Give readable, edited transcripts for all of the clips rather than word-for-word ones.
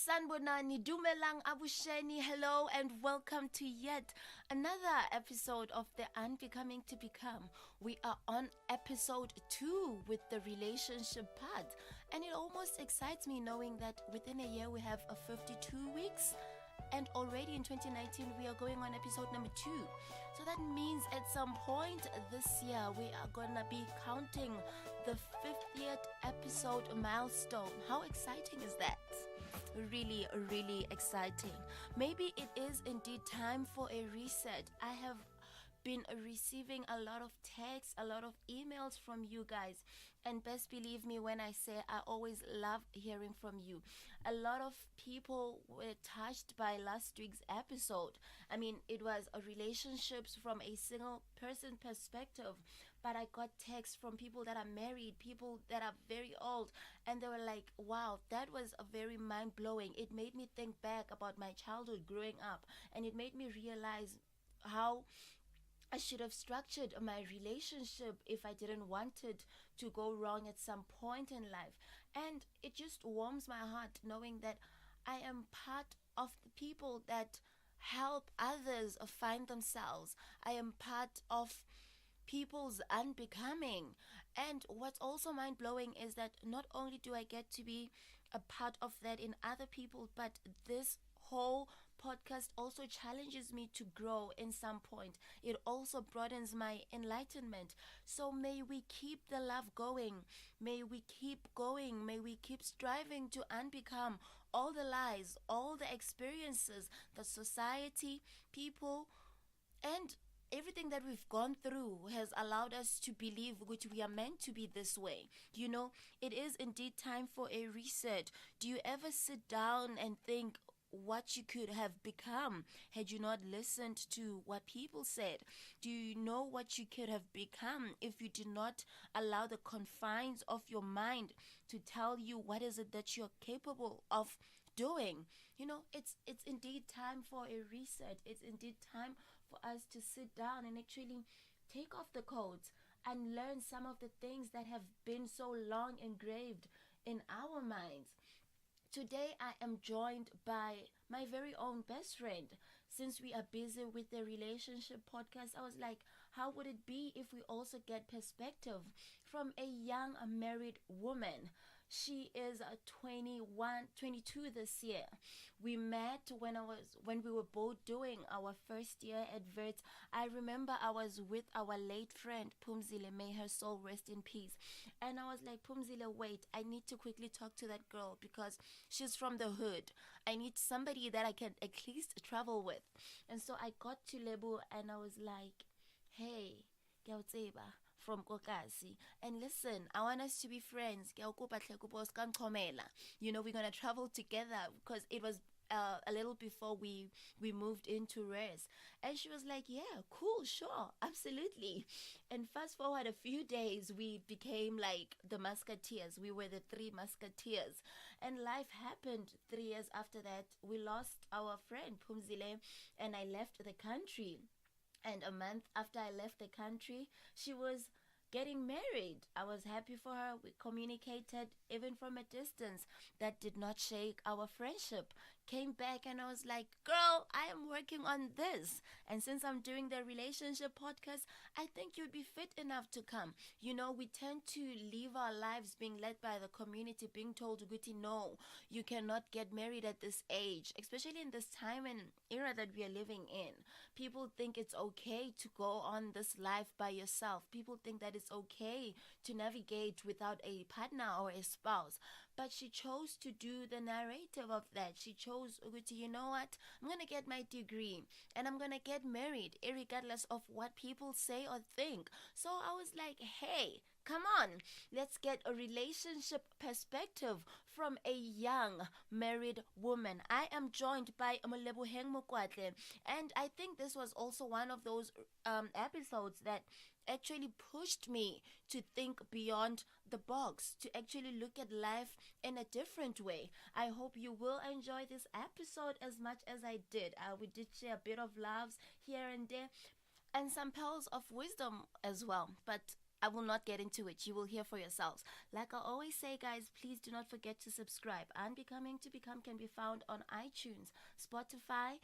Sanbonani, Dumelang Abusheni, hello and welcome to yet another episode of The Unbecoming to Become. We are on episode 2 with the relationship part, and it almost excites me knowing that within a year we have 52 weeks. And already in 2019, we are going on episode number 2. So that means at some point this year, we are going to be counting the 50th episode milestone. How exciting is that? Really, really exciting. Maybe it is indeed time for a reset. I have been receiving a lot of texts, a lot of emails from you guys, and best believe me when I say I always love hearing from you. A lot of people were touched by last week's episode. I mean, it was a relationships from a single person perspective, but I got texts from people that are married, people that are very old, and they were like, wow, that was a very mind-blowing. It made me think back about my childhood growing up, and it made me realize how I should have structured my relationship if I didn't want it to go wrong at some point in life. And it just warms my heart knowing that I am part of the people that help others find themselves. I am part of people's unbecoming. And what's also mind blowing is that not only do I get to be a part of that in other people, but this whole podcast also challenges me to grow in some point. It also broadens my enlightenment. So may we keep the love going. May we keep going. May we keep striving to unbecome all the lies, all the experiences that society, people, and everything that we've gone through has allowed us to believe which we are meant to be this way. You know, it is indeed time for a reset. Do you ever sit down and think what you could have become had you not listened to what people said? Do you know what you could have become if you did not allow the confines of your mind to tell you what is it that you're capable of doing? You know, it's indeed time for a reset. It's indeed time for us to sit down and actually take off the coats and learn some of the things that have been so long engraved in our minds. Today I am joined by my very own best friend. Since we are busy with the relationship podcast, I was like, how would it be if we also get perspective from a young married woman? She is 22 this year. We met when we were both doing our first year adverts. I remember I was with our late friend Phumzile, may her soul rest in peace. And I was like, Phumzile, wait, I need to quickly talk to that girl because she's from the hood. I need somebody that I can at least travel with. And so I got to Lebu and I was like, hey, Gyautseba from Kokasi. And listen, I want us to be friends. You know, we're going to travel together because it was a little before we moved into Res. And she was like, yeah, cool, sure, absolutely. And fast forward a few days, we became like the Musketeers. We were the 3 Musketeers. And life happened 3 years after that. We lost our friend Phumzile and I left the country. And a month after I left the country, she was getting married. I was happy for her. We communicated even from a distance. That did not shake our friendship. Came back and I was like, girl, I am working on this. And since I'm doing the relationship podcast, I think you'd be fit enough to come. You know, we tend to live our lives being led by the community, being told, Guti, no, you cannot get married at this age, especially in this time and era that we are living in. People think it's okay to go on this life by yourself. People think that it's okay to navigate without a partner or a spouse. But she chose to do the narrative of that. She chose, you know what, I'm going to get my degree and I'm going to get married regardless of what people say or think. So I was like, hey, come on, let's get a relationship perspective from a young married woman. I am joined by Moleboheng Mokwatle, and I think this was also one of those episodes that actually pushed me to think beyond the box, to actually look at life in a different way. I hope you will enjoy this episode as much as I did. We did share a bit of laughs here and there and some pearls of wisdom as well. But I will not get into it. You will hear for yourselves. Like I always say, guys, please do not forget to subscribe. Unbecoming to Become can be found on iTunes, Spotify,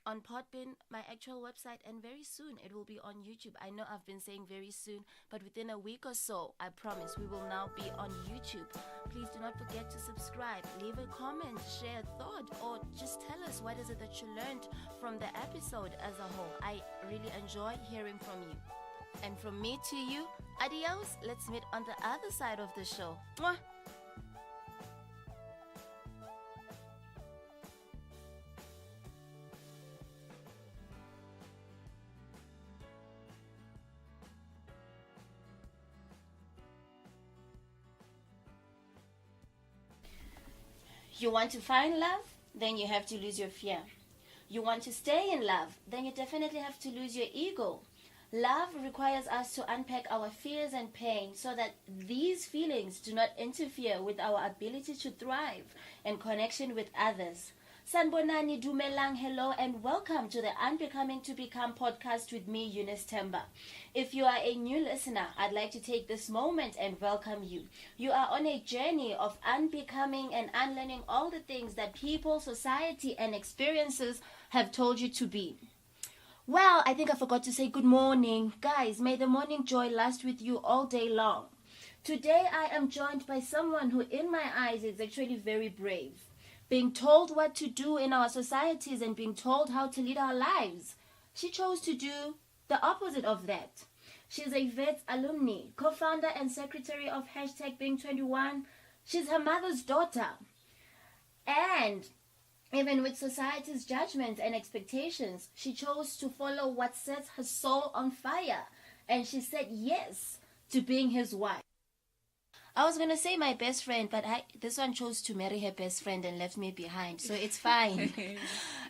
on Podbean, my actual website, and very soon it will be on YouTube. I know I've been saying very soon, but within a week or so, I promise we will now be on YouTube. Please do not forget to subscribe, leave a comment, share a thought, or just tell us what is it that you learned from the episode as a whole. I really enjoy hearing from you. And from me to you, adios. Let's meet on the other side of the show. Mwah. You want to find love? Then you have to lose your fear. You want to stay in love? Then you definitely have to lose your ego. Love requires us to unpack our fears and pain so that these feelings do not interfere with our ability to thrive and connection with others. Sanbonani Dumelang, hello and welcome to the Unbecoming to Become podcast with me, Eunice Temba. If you are a new listener, I'd like to take this moment and welcome you. You are on a journey of unbecoming and unlearning all the things that people, society, and experiences have told you to be. Well, I think I forgot to say good morning. Guys, may the morning joy last with you all day long. Today I am joined by someone who in my eyes is actually very brave. Being told what to do in our societies and being told how to lead our lives. She chose to do the opposite of that. She's a Wits alumni, co-founder and secretary of #Being21. She's her mother's daughter. And even with society's judgment and expectations, she chose to follow what sets her soul on fire. And she said yes to being his wife. I was going to say my best friend, but this one chose to marry her best friend and left me behind. So it's fine.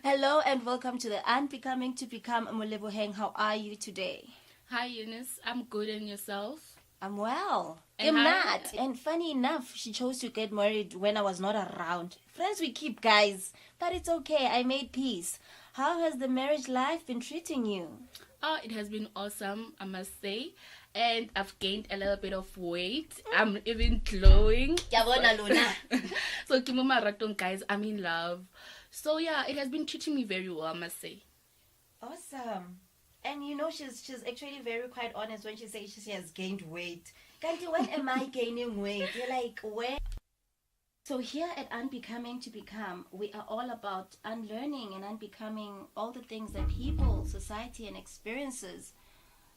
Hello and welcome to the Unbecoming to Become. Moleboheng. How are you today? Hi Eunice, I'm good, and yourself? I'm well. And I'm hi. not. And funny enough, she chose to get married when I was not around. Friends we keep, guys. But it's okay. I made peace. How has the marriage life been treating you? Oh, it has been awesome, I must say. And I've gained a little bit of weight. I'm even glowing. So Kimo Marathon, guys, I'm in love. So yeah, it has been treating me very well, I must say. Awesome. And you know, she's actually very quite honest when she says she has gained weight. Kanti, when am I gaining weight? You're like, where? So here at Unbecoming to Become, we are all about unlearning and unbecoming all the things that people, society, and experiences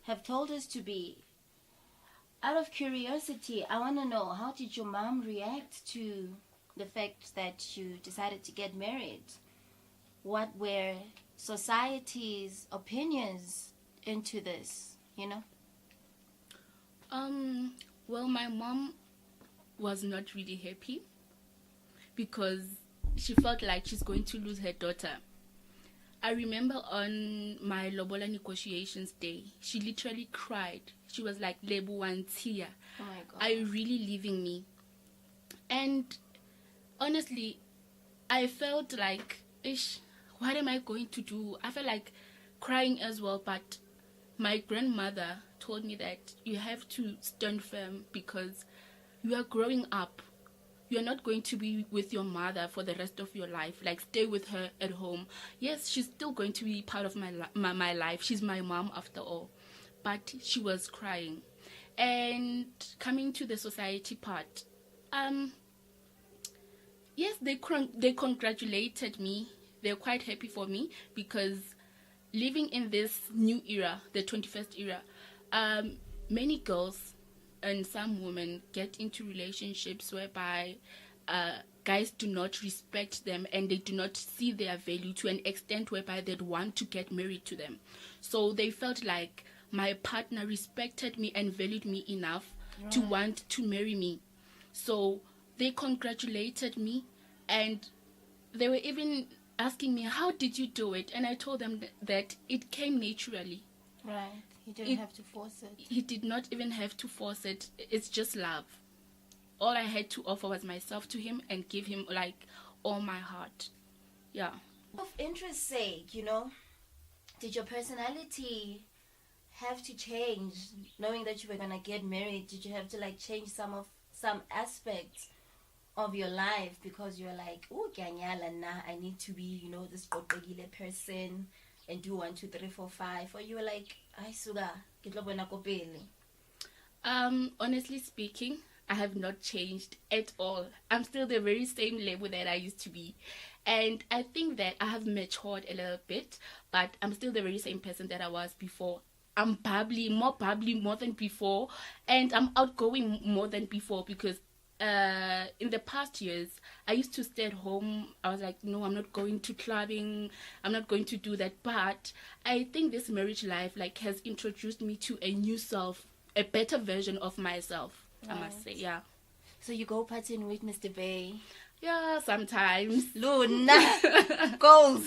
have told us to be. Out of curiosity, I want to know, how did your mom react to the fact that you decided to get married? What were society's opinions into this, you know? Well, my mom was not really happy because she felt like she's going to lose her daughter. I remember on my Lobola negotiations day, she literally cried. She was like, Lebu Wantia, Oh my God. are you really leaving me? And honestly, I felt like, ish, what am I going to do? I felt like crying as well, but my grandmother told me that you have to stand firm because you are growing up. You're not going to be with your mother for the rest of your life. Like, stay with her at home. Yes, she's still going to be part of my life. She's my mom after all. But she was crying. And coming to the society part, yes, they congratulated me. They're quite happy for me because living in this new era, the 21st era, many girls and some women get into relationships whereby guys do not respect them and they do not see their value to an extent whereby they'd want to get married to them. So they felt like my partner respected me and valued me enough to want to marry me. So they congratulated me and they were even asking me, how did you do it? And I told them that it came naturally. Right. You didn't have to force it. He did not even have to force it. It's just love. All I had to offer was myself to him and give him like all my heart. Yeah. Of interest's sake, you know, did your personality have to change, knowing that you were gonna get married? Did you have to like change some aspects of your life because you're like, oh, I need to be, this qoqekile person and do 1, 2, 3, 4, 5, or you were like, I suga, ke tlo bona ko pele? Honestly speaking, I have not changed at all. I'm still the very same level that I used to be. And I think that I have matured a little bit, but I'm still the very same person that I was before. I'm bubbly more than before, and I'm outgoing more than before because in the past years, I used to stay at home. I was like, no, I'm not going to clubbing. I'm not going to do that. But I think this marriage life like has introduced me to a new self, a better version of myself, right. I must say, yeah. So you go partying with Mr. Bay? Yeah, sometimes. Luna, goals.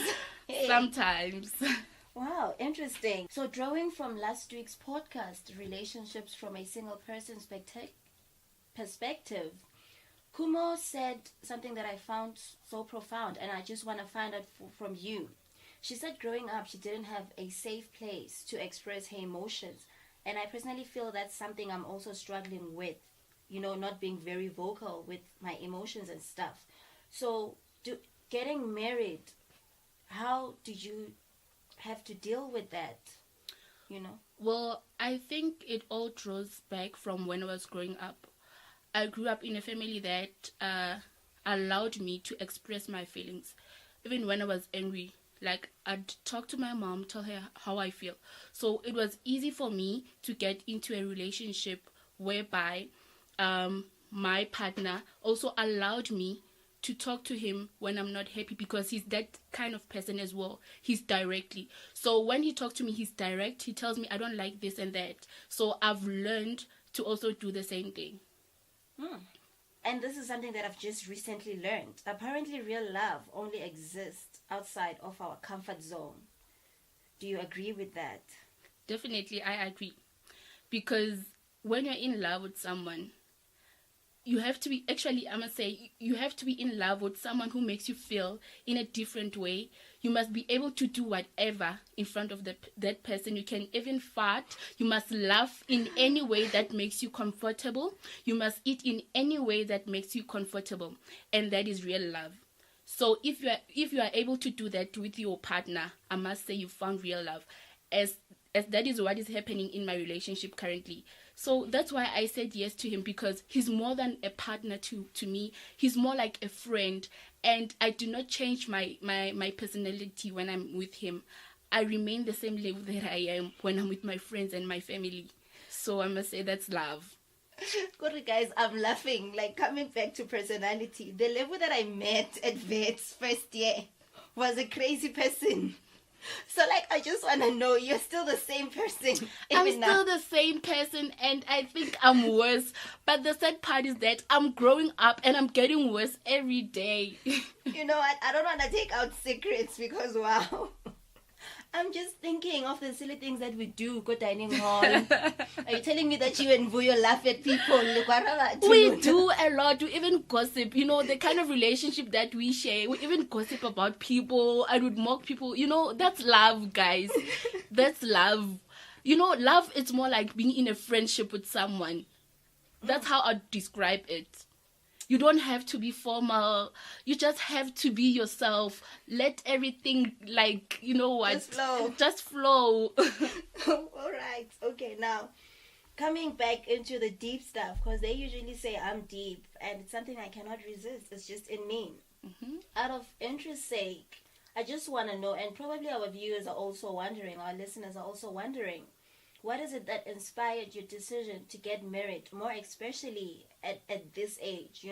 Sometimes. Wow, interesting. So drawing from last week's podcast, relationships from a single person's perspective, Kumo said something that I found so profound, and I just want to find out from you. She said growing up, she didn't have a safe place to express her emotions, and I personally feel that's something I'm also struggling with, not being very vocal with my emotions and stuff. So getting married, how did you have to deal with that, Well, I think it all draws back from when I was growing up. I grew up in a family that allowed me to express my feelings. Even when I was angry, like I'd talk to my mom, tell her how I feel. So it was easy for me to get into a relationship whereby my partner also allowed me to talk to him when I'm not happy, because he's that kind of person as well. He's directly. So when he talks to me, he's direct. He tells me I don't like this and that. So I've learned to also do the same thing. And this is something that I've just recently learned. Apparently, real love only exists outside of our comfort zone. Do you agree with that? Definitely, I agree. Because when you're in love with someone, you have to be, actually, I must say, you have to be in love with someone who makes you feel in a different way. You must be able to do whatever in front of that person. You can even fart. You must laugh in any way that makes you comfortable. You must eat in any way that makes you comfortable. And that is real love. So if you are able to do that with your partner, I must say you found real love. As that is what is happening in my relationship currently. So that's why I said yes to him, because he's more than a partner to me. He's more like a friend, and I do not change my personality when I'm with him. I remain the same level that I am when I'm with my friends and my family. So I must say that's love. Good guys, I'm laughing. Like, coming back to personality, the level that I met at Vets first year was a crazy person. So, like, I just want to know, you're still the same person. I'm still the same person, and I think I'm worse. But the sad part is that I'm growing up and I'm getting worse every day. You know what? I don't want to take out secrets because, wow. I'm just thinking of the silly things that we do, go dining hall. Are you telling me that you and Vuyo laugh at people? We do a lot. We even gossip. The kind of relationship that we share. We even gossip about people. I would mock people. That's love, guys. That's love. Love is more like being in a friendship with someone. That's how I'd describe it. You don't have to be formal. You just have to be yourself. Let everything, Just flow. All right. Okay, now, coming back into the deep stuff, because they usually say I'm deep, and it's something I cannot resist. It's just in me. Mm-hmm. Out of interest's sake, I just want to know, and probably our viewers are also wondering, our listeners are also wondering, what is it that inspired your decision to get married, more especially at this age,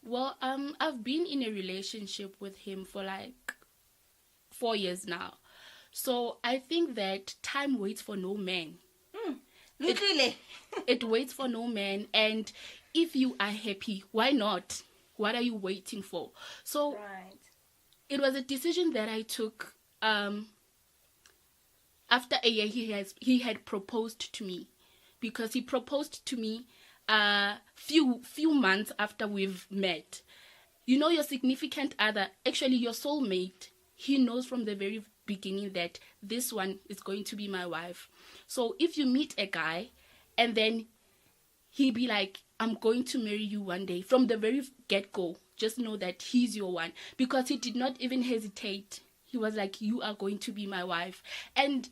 Well, I've been in a relationship with him for 4 years now. So I think that time waits for no man. It waits for no man. And if you are happy, why not? What are you waiting for? So right. It was a decision that I took after a year he had proposed to me, because he proposed to me few months after we've met. Your significant other, actually your soulmate, he knows from the very beginning that this one is going to be my wife. So if you meet a guy and then he be like, I'm going to marry you one day, from the very get-go, just know that he's your one. Because he did not even hesitate. He was like, you are going to be my wife. And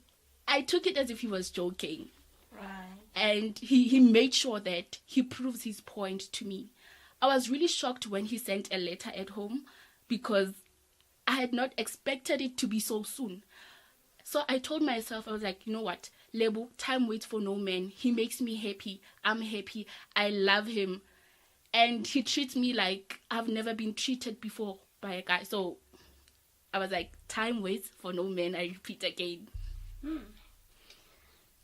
I took it as if he was joking. Right. And he made sure that he proves his point to me. I was really shocked when he sent a letter at home because I had not expected it to be so soon. So I told myself, I was like, you know what, Lebo, time waits for no man. He makes me happy. I'm happy. I love him. And he treats me like I've never been treated before by a guy. So I was like, time waits for no man. I repeat again.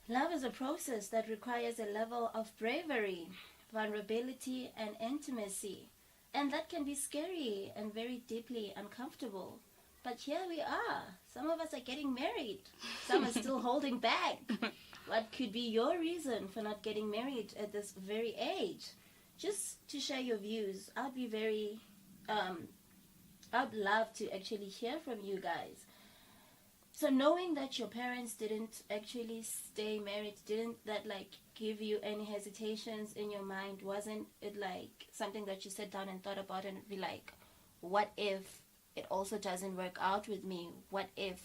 Love is a process that requires a level of bravery, vulnerability, and intimacy. And that can be scary and very deeply uncomfortable. But here we are. Some of us are getting married. Some are still holding back. What could be your reason for not getting married at this very age? Just to share your views. I'd love to actually hear from you guys. So knowing that your parents didn't actually stay married, didn't that like give you any hesitations in your mind? Wasn't it like something that you sat down and thought about and be like, what if it also doesn't work out with me? What if?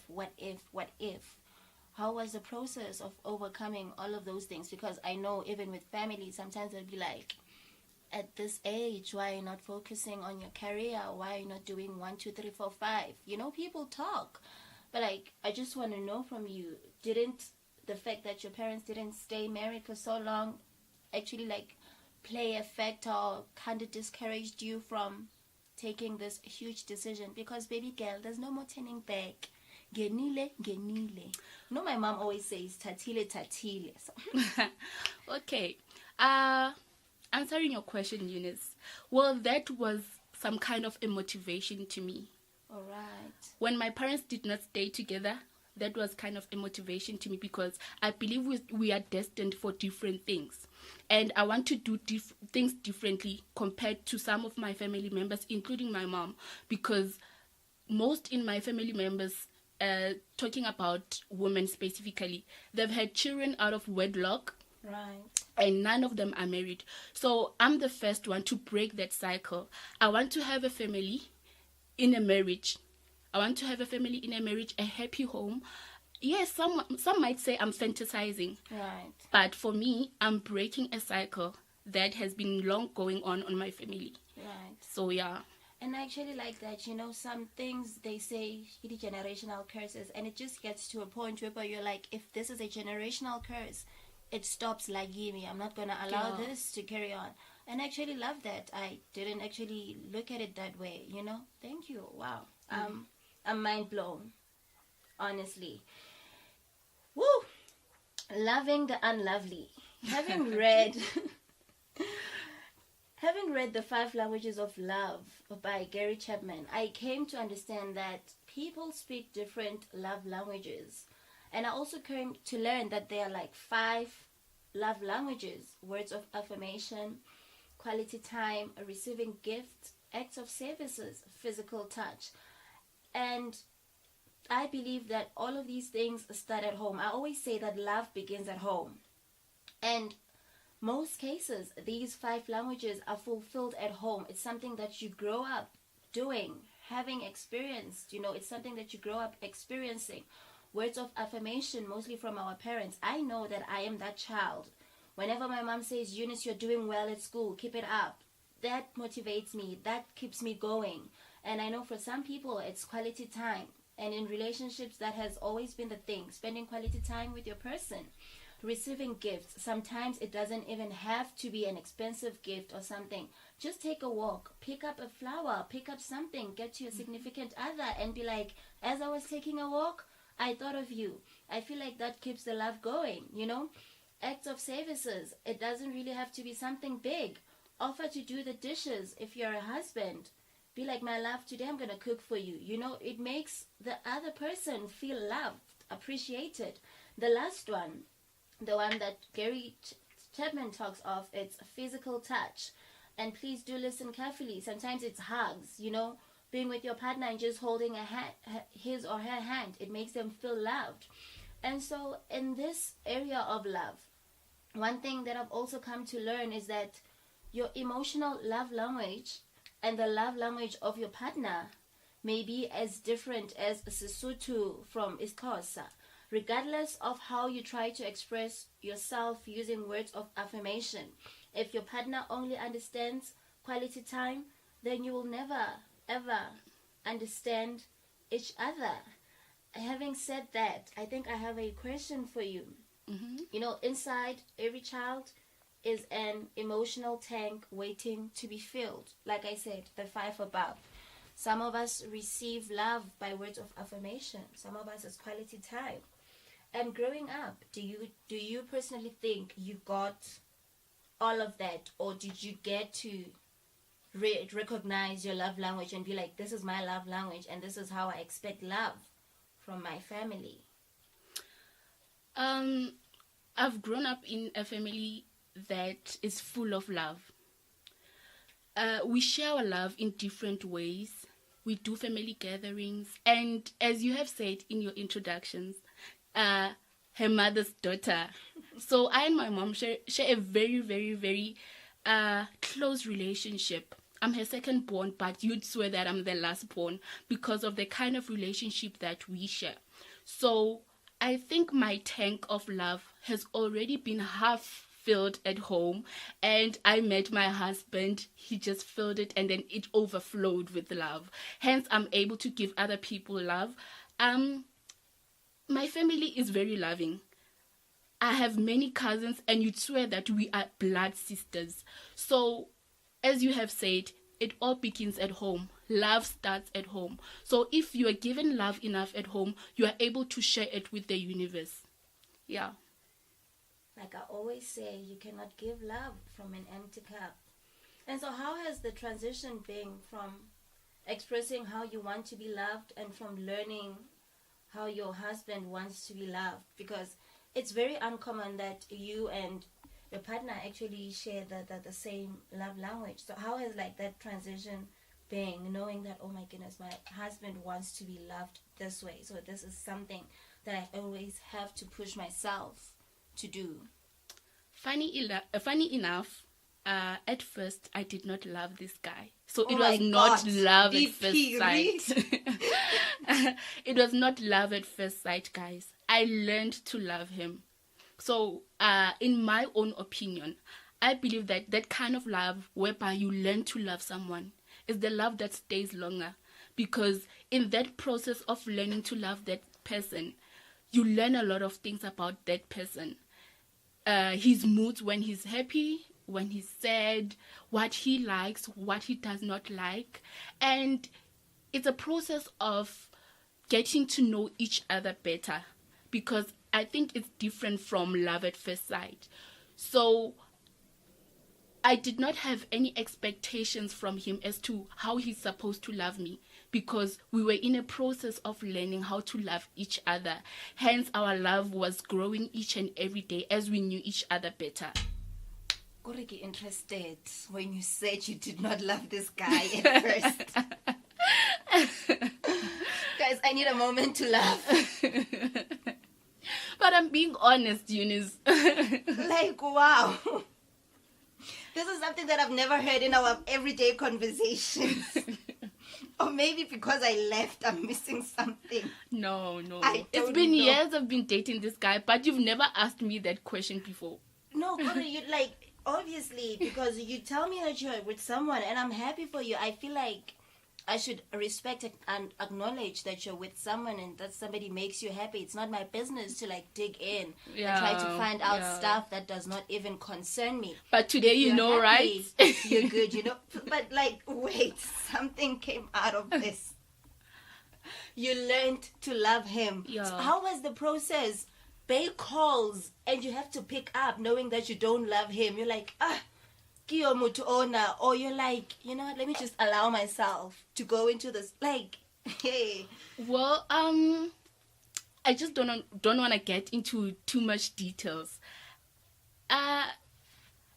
How was the process of overcoming all of those things? Because I know even with family, sometimes they'll be like, at this age, why are you not focusing on your career? Why are you not doing 1, 2, 3, 4, 5? You know, people talk. But like, I just want to know from you, didn't the fact that your parents didn't stay married for so long actually like play a factor or kind of discouraged you from taking this huge decision? Because baby girl, there's no more turning back. Genile. No, my mom always says tatile. So. Okay. Answering your question, Eunice. Well, that was some kind of a motivation to me. All right. When my parents did not stay together, that was kind of a motivation to me because I believe we are destined for different things. And I want to do things differently compared to some of my family members, including my mom, because most in my family members, talking about women specifically, they've had children out of wedlock. Right. And none of them are married. So I'm the first one to break that cycle. I want to have a family in a marriage. I want to have a family in a marriage, a happy home. Yes, some might say I'm fantasizing. Right. But for me, I'm breaking a cycle that has been long going on my family. Right. So yeah. And I actually like that, you know, some things they say it generational curses, and it just gets to a point where you're like, if this is a generational curse, it stops like me. I'm not gonna allow this to carry on. And I actually love that. I didn't actually look at it that way, you know. Thank you. Wow. I'm mind blown, honestly. Woo! Loving the unlovely. Having read The 5 Languages of Love by Gary Chapman, I came to understand that people speak different love languages. And I also came to learn that there are like 5 love languages: words of affirmation, quality time, receiving gifts, acts of services, physical touch. And I believe that all of these things start at home. I always say that love begins at home. And most cases, these 5 languages are fulfilled at home. It's something that you grow up doing, having experienced. You know, it's something that you grow up experiencing. Words of affirmation, mostly from our parents. I know that I am that child. Whenever my mom says, Eunice, you're doing well at school, keep it up, that motivates me. That keeps me going. And I know for some people, it's quality time. And in relationships, that has always been the thing. Spending quality time with your person. Receiving gifts. Sometimes it doesn't even have to be an expensive gift or something. Just take a walk. Pick up a flower. Pick up something. Get to your significant other and be like, as I was taking a walk, I thought of you. I feel like that keeps the love going, you know. Acts of services. It doesn't really have to be something big. Offer to do the dishes if you're a husband. Be like, my love, today I'm going to cook for you. You know, it makes the other person feel loved, appreciated. The last one, the one that Gary Chapman talks of, it's physical touch. And please do listen carefully. Sometimes it's hugs, you know. being with your partner and just holding his or her hand. It makes them feel loved. And so in this area of love, one thing that I've also come to learn is that your emotional love language and the love language of your partner may be as different as Sesotho from isiXhosa. Regardless of how you try to express yourself using words of affirmation, if your partner only understands quality time, then you will never, ever understand each other. Having said that, I think I have a question for you. You know, inside every child is an emotional tank waiting to be filled. Like I said, the 5 above. Some of us receive love by words of affirmation. Some of us is quality time. And growing up, do you personally think you got all of that, or did you get to recognize your love language and be like, this is my love language and this is how I expect love from my family? I've grown up in a family that is full of love. We share our love in different ways. We do family gatherings, and as you have said in your introductions, her mother's daughter. So I and my mom share a very, very, very close relationship. I'm her second born, but you'd swear that I'm the last born because of the kind of relationship that we share. So I think my tank of love has already been half filled at home, and I met my husband. He just filled it, and then it overflowed with love. Hence, I'm able to give other people love. My family is very loving. I have many cousins, and you'd swear that we are blood sisters. So, as you have said, it all begins at home. Love starts at home. So if you are given love enough at home, you are able to share it with the universe. Yeah. Like I always say, you cannot give love from an empty cup. And so how has the transition been from expressing how you want to be loved and from learning how your husband wants to be loved? Because it's very uncommon that you and your partner actually share the same love language. So how has like that transition been, knowing that, oh my goodness, my husband wants to be loved this way, so this is something that I always have to push myself to do? Funny enough, at first I did not love this guy. So it Oh was my not God. love at DP, first sight. It was not love at first sight, guys. I learned to love him. So, in my own opinion, I believe that that kind of love whereby you learn to love someone is the love that stays longer. Because in that process of learning to love that person, you learn a lot of things about that person. His moods when he's happy, when he's sad, what he likes, what he does not like. And it's a process of getting to know each other better, because I think it's different from love at first sight. So I did not have any expectations from him as to how he's supposed to love me, because we were in a process of learning how to love each other. Hence, our love was growing each and every day as we knew each other better. Goreki interested when you said you did not love this guy at first. Guys, I need a moment to laugh. But I'm being honest, Eunice. Like, wow. This is something that I've never heard in our everyday conversations. Or maybe because I left, I'm missing something. No. I It's don't been know. years I've been dating this guy, but you've never asked me that question before. No, Kore, you like, obviously, because you tell me that you're with someone and I'm happy for you. I feel like I should respect it and acknowledge that you're with someone and that somebody makes you happy. It's not my business to like dig in and try to find out stuff that does not even concern me. But today, you You're know, happy, right? You're good, you know. But like, wait, something came out of this. You learned to love him. Yeah. So how was the process? Bay calls and you have to pick up knowing that you don't love him. You're like, Kiyo mutu ona. Or you're like, you know what, let me just allow myself to go into this. Like, hey. Well, I just don't want to get into too much details.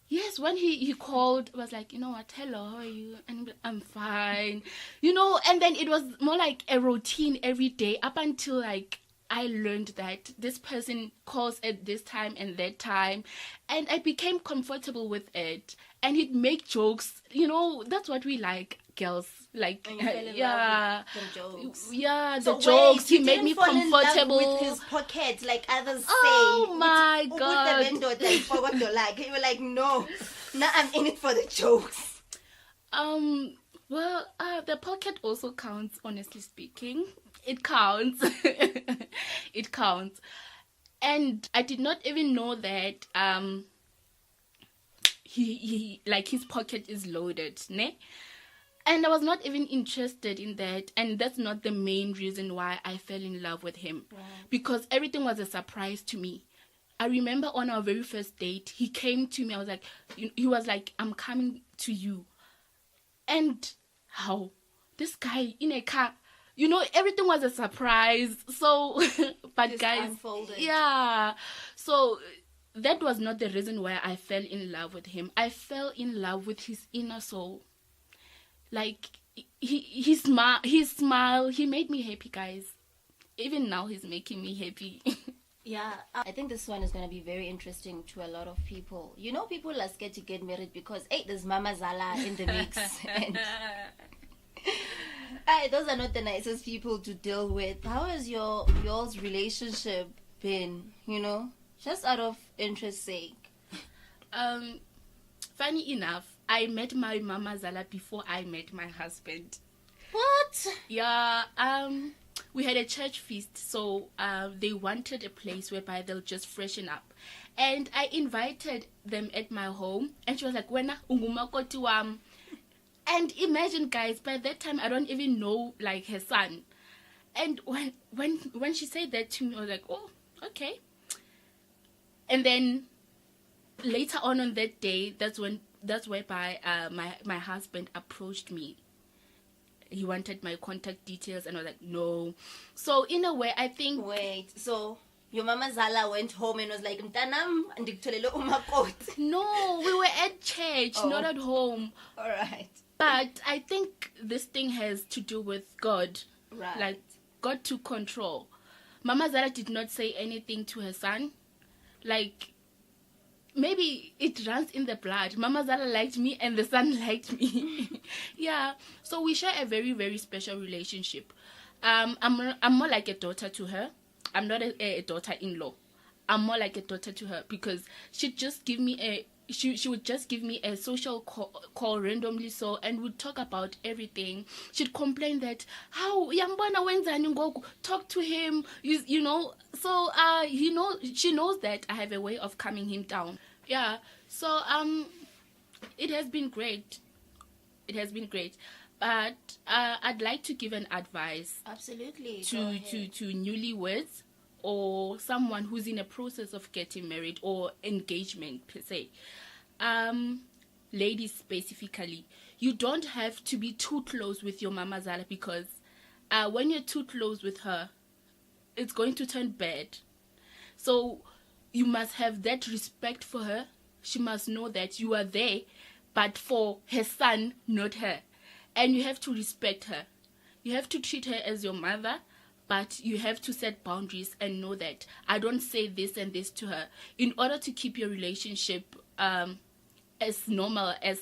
Yes, when he called, was like, you know what, hello, how are you? And I'm fine. You know, and then it was more like a routine every day up until like I learned that this person calls at this time and that time. And I became comfortable with it. And he'd make jokes. You know, that's what we like, girls. Like, And you fell in yeah. love with the jokes. Yeah, So the jokes. wait, He you made didn't me fall in love comfortable. with his pocket like others say. Oh my God. You were like, no, I'm in it for the jokes. Well, the pocket also counts, honestly speaking. It counts. It counts. And I did not even know that he like his pocket is loaded, ne? And I was not even interested in that, and that's not the main reason why I fell in love with him. Right. Because everything was a surprise to me. I remember on our very first date, he came to me. I was like, he was like, I'm coming to you. And how? This guy in a car, you know, everything was a surprise. So, but Just guys, unfolded. yeah. So that was not the reason why I fell in love with him. I fell in love with his inner soul. Like he smile, he made me happy, guys. Even now, he's making me happy. Yeah, I think this one is going to be very interesting to a lot of people. You know, people are scared to get married because, hey, there's Mama Zala in the mix. And those are not the nicest people to deal with. How has yours relationship been, you know? Just out of interest sake. Funny enough, I met my Mama Zala before I met my husband. What? Yeah, we had a church feast, so they wanted a place whereby they'll just freshen up. And I invited them at my home, and she was like, Wena ungumakoti wam. And imagine, guys, by that time I don't even know like her son. And when she said that to me, I was like, oh, okay. And then later on that day, that's whereby my husband approached me. He wanted my contact details, and I was like, no. So in a way, I think. Wait, so your Mama Zala went home and was like, Mtanam, ndikutholele umakoti. No, we were at church, not at home. All right. But I think this thing has to do with God. Right. Like, God took control. Mama Zara did not say anything to her son. Like, maybe it runs in the blood. Mama Zara liked me and the son liked me. Yeah. So we share a very, very special relationship. I'm more like a daughter to her. I'm not a daughter-in-law. I'm more like a daughter to her because she'd just give me she would just give me a social call randomly, so, and would talk about everything. She'd complain that, how yambona wenzani ngoku, talk to him, you know. So she knows that I have a way of calming him down. Yeah. So it has been great. But I'd like to give an advice. Absolutely. To newlyweds or someone who's in a process of getting married or engagement per se. Ladies specifically, you don't have to be too close with your Mama Zala because when you're too close with her, it's going to turn bad. So you must have that respect for her. She must know that you are there, but for her son, not her. And you have to respect her. You have to treat her as your mother, but you have to set boundaries and know that I don't say this and this to her in order to keep your relationship as normal as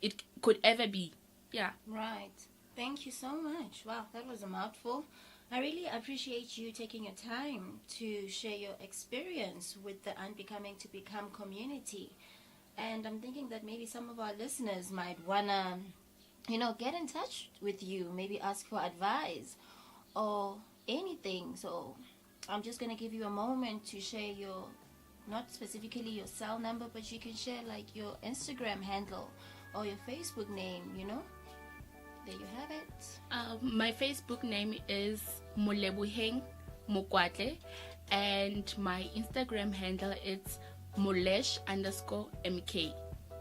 it could ever be. Yeah. Right. Thank you so much. Wow, that was a mouthful. I really appreciate you taking your time to share your experience with the Unbecoming to Become community. And I'm thinking that maybe some of our listeners might want to, get in touch with you, maybe ask for advice or anything. So I'm just going to give you a moment to share your, not specifically your cell number, but you can share like your Instagram handle or your Facebook name, There you have it. My Facebook name is Molebuheng Mokwatle, and my Instagram handle is Molesh_MK.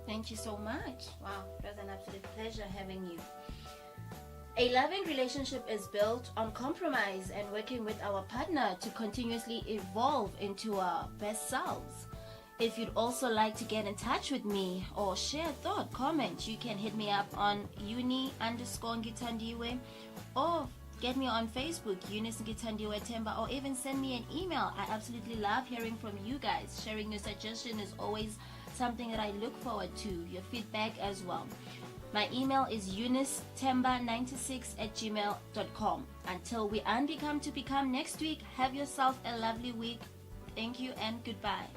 Thank you so much. Wow, it was an absolute pleasure having you. A loving relationship is built on compromise and working with our partner to continuously evolve into our best selves. If you'd also like to get in touch with me or share a thought, comment, you can hit me up on uni_Ngitandiwe or get me on Facebook, Eunice Ngitandiwe Temba, or even send me an email. I absolutely love hearing from you guys. Sharing your suggestion is always something that I look forward to, your feedback as well. My email is eunicetemba96@gmail.com. Until we unbecome to become next week, have yourself a lovely week. Thank you and goodbye.